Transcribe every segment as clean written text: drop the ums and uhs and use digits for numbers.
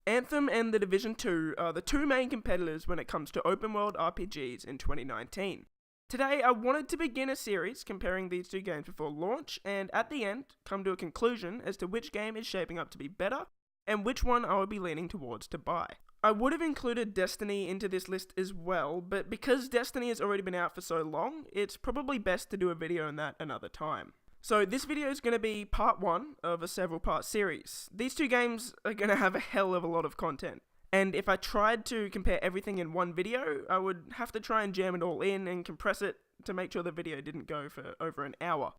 Anthem and The Division 2 are the two main competitors when it comes to open world RPGs in 2019. Today I wanted to begin a series comparing these two games before launch, and at the end, come to a conclusion as to which game is shaping up to be better, and which one I would be leaning towards to buy. I would have included Destiny into this list as well, but because Destiny has already been out for so long, it's probably best to do a video on that another time. So this video is going to be part 1 of a several part series. These two games are going to have a hell of a lot of content, and if I tried to compare everything in one video, I would have to try and jam it all in and compress it to make sure the video didn't go for over an hour.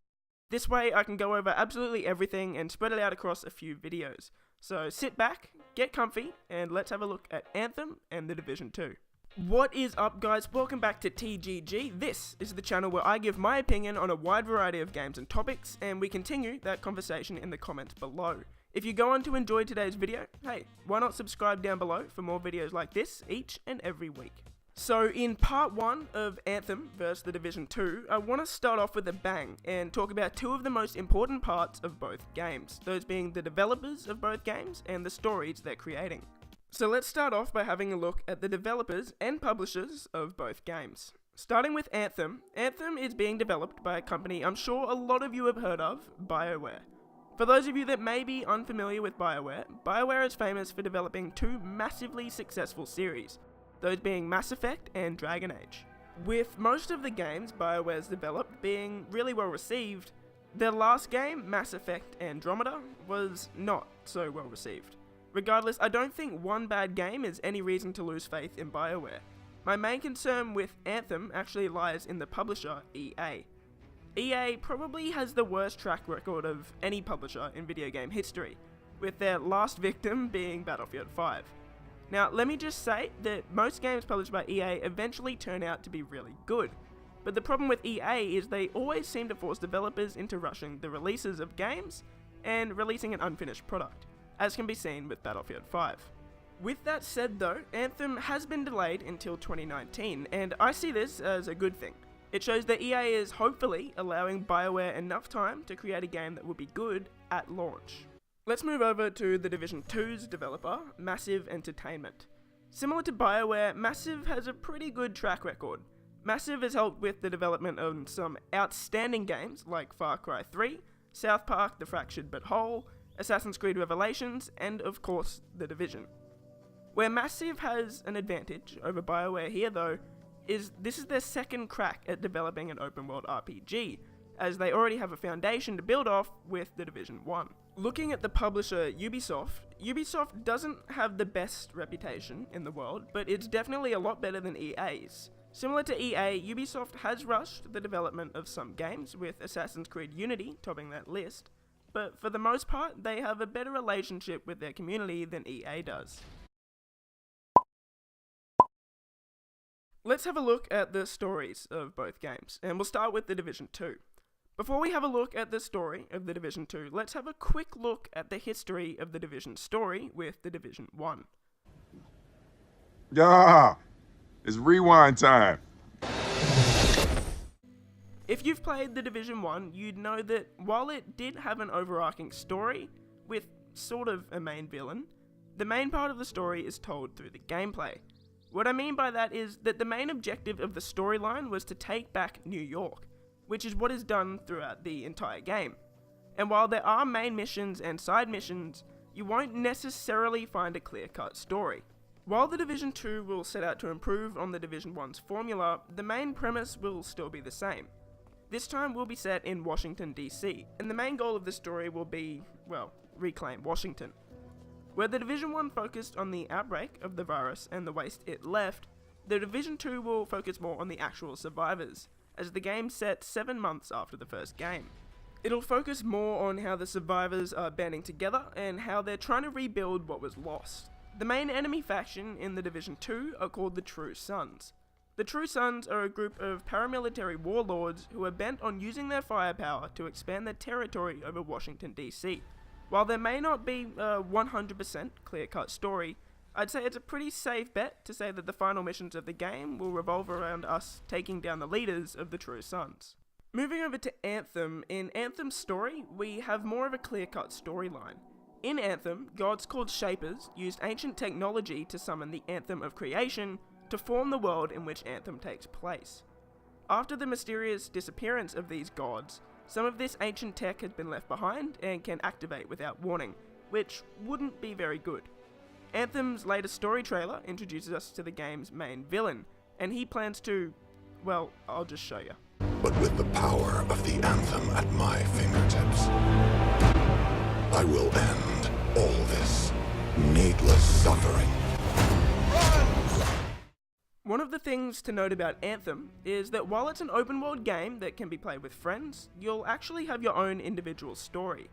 This way I can go over absolutely everything and spread it out across a few videos. So sit back, get comfy, and let's have a look at Anthem and The Division 2. What is up, guys? Welcome back to TGG. This is the channel where I give my opinion on a wide variety of games and topics, and we continue that conversation in the comments below. If you go on to enjoy today's video, hey, why not subscribe down below for more videos like this each and every week. So in part 1 of Anthem vs The Division 2, I want to start off with a bang and talk about two of the most important parts of both games, those being the developers of both games and the stories they're creating. So let's start off by having a look at the developers and publishers of both games. Starting with Anthem, Anthem is being developed by a company I'm sure a lot of you have heard of, BioWare. For those of you that may be unfamiliar with BioWare, BioWare is famous for developing two massively successful series, those being Mass Effect and Dragon Age. With most of the games BioWare's developed being really well received, their last game, Mass Effect Andromeda, was not so well received. Regardless, I don't think one bad game is any reason to lose faith in BioWare. My main concern with Anthem actually lies in the publisher, EA. EA probably has the worst track record of any publisher in video game history, with their last victim being Battlefield 5. Now, let me just say that most games published by EA eventually turn out to be really good, but the problem with EA is they always seem to force developers into rushing the releases of games and releasing an unfinished product, as can be seen with Battlefield 5. With that said though, Anthem has been delayed until 2019, and I see this as a good thing. It shows that EA is hopefully allowing BioWare enough time to create a game that will be good at launch. Let's move over to The Division 2's developer, Massive Entertainment. Similar to BioWare, Massive has a pretty good track record. Massive has helped with the development of some outstanding games like Far Cry 3, South Park: The Fractured But Whole, Assassin's Creed Revelations, and of course, The Division. Where Massive has an advantage over BioWare here though, is this is their second crack at developing an open world RPG, as they already have a foundation to build off with The Division 1. Looking at the publisher Ubisoft doesn't have the best reputation in the world, but it's definitely a lot better than EA's. Similar to EA, Ubisoft has rushed the development of some games, with Assassin's Creed Unity topping that list, but for the most part, they have a better relationship with their community than EA does. Let's have a look at the stories of both games, and we'll start with The Division 2. Before we have a look at the story of The Division 2, let's have a quick look at the history of The Division story with The Division 1. Yeah, it's rewind time. If you've played The Division 1, you'd know that while it did have an overarching story, with sort of a main villain, the main part of the story is told through the gameplay. What I mean by that is that the main objective of the storyline was to take back New York, which is what is done throughout the entire game. And while there are main missions and side missions, you won't necessarily find a clear-cut story. While The Division 2 will set out to improve on The Division 1's formula, the main premise will still be the same. This time will be set in Washington DC, and the main goal of the story will be, well, reclaim Washington. Where The Division 1 focused on the outbreak of the virus and the waste it left, The Division 2 will focus more on the actual survivors, as the game set 7 months after the first game. It'll focus more on how the survivors are banding together and how they're trying to rebuild what was lost. The main enemy faction in The Division 2 are called the True Sons. The True Sons are a group of paramilitary warlords who are bent on using their firepower to expand their territory over Washington DC. While there may not be a 100% clear-cut story, I'd say it's a pretty safe bet to say that the final missions of the game will revolve around us taking down the leaders of the True Sons. Moving over to Anthem, in Anthem's story, we have more of a clear-cut storyline. In Anthem, gods called Shapers used ancient technology to summon the Anthem of Creation to form the world in which Anthem takes place. After the mysterious disappearance of these gods, some of this ancient tech has been left behind and can activate without warning, which wouldn't be very good. Anthem's latest story trailer introduces us to the game's main villain, and he plans to, well, I'll just show you. But with the power of the Anthem at my fingertips, I will end all this needless suffering. One of the things to note about Anthem is that while it's an open world game that can be played with friends, you'll actually have your own individual story.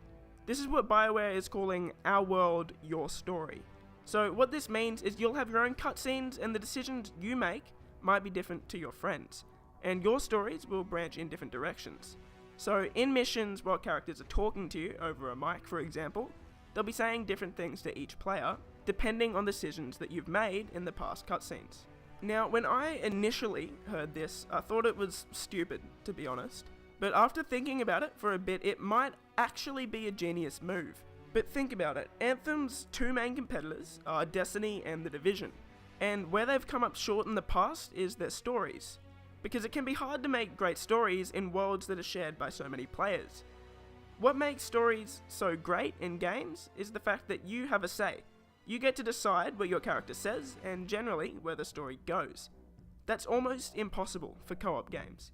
This is what BioWare is calling Our World, Your Story. So what this means is you'll have your own cutscenes, and the decisions you make might be different to your friends, and your stories will branch in different directions. So in missions, while characters are talking to you over a mic, for example, they'll be saying different things to each player, depending on decisions that you've made in the past cutscenes. Now, when I initially heard this, I thought it was stupid, to be honest. But after thinking about it for a bit, it might actually be a genius move. But think about it, Anthem's two main competitors are Destiny and The Division, and where they've come up short in the past is their stories. Because it can be hard to make great stories in worlds that are shared by so many players. What makes stories so great in games is the fact that you have a say. You get to decide what your character says, and generally where the story goes. That's almost impossible for co-op games.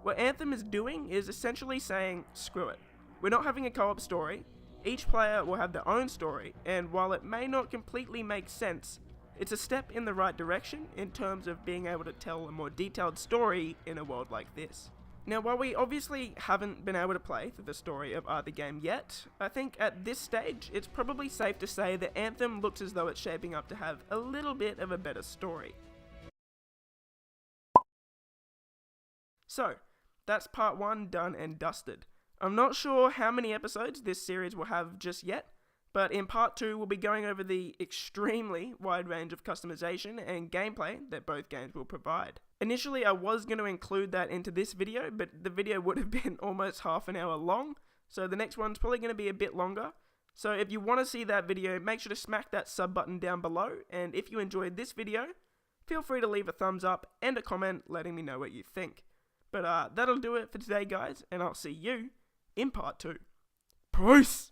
What Anthem is doing is essentially saying, screw it. We're not having a co-op story, each player will have their own story, and while it may not completely make sense, it's a step in the right direction in terms of being able to tell a more detailed story in a world like this. Now, while we obviously haven't been able to play through the story of either game yet, I think at this stage it's probably safe to say that Anthem looks as though it's shaping up to have a little bit of a better story. So, that's part 1 done and dusted. I'm not sure how many episodes this series will have just yet, but in part 2 we'll be going over the extremely wide range of customization and gameplay that both games will provide. Initially I was going to include that into this video, but the video would have been almost half an hour long, so the next one's probably going to be a bit longer. So if you want to see that video, make sure to smack that sub button down below, and if you enjoyed this video, feel free to leave a thumbs up and a comment letting me know what you think. But that'll do it for today guys, and I'll see you in part 2. Peace!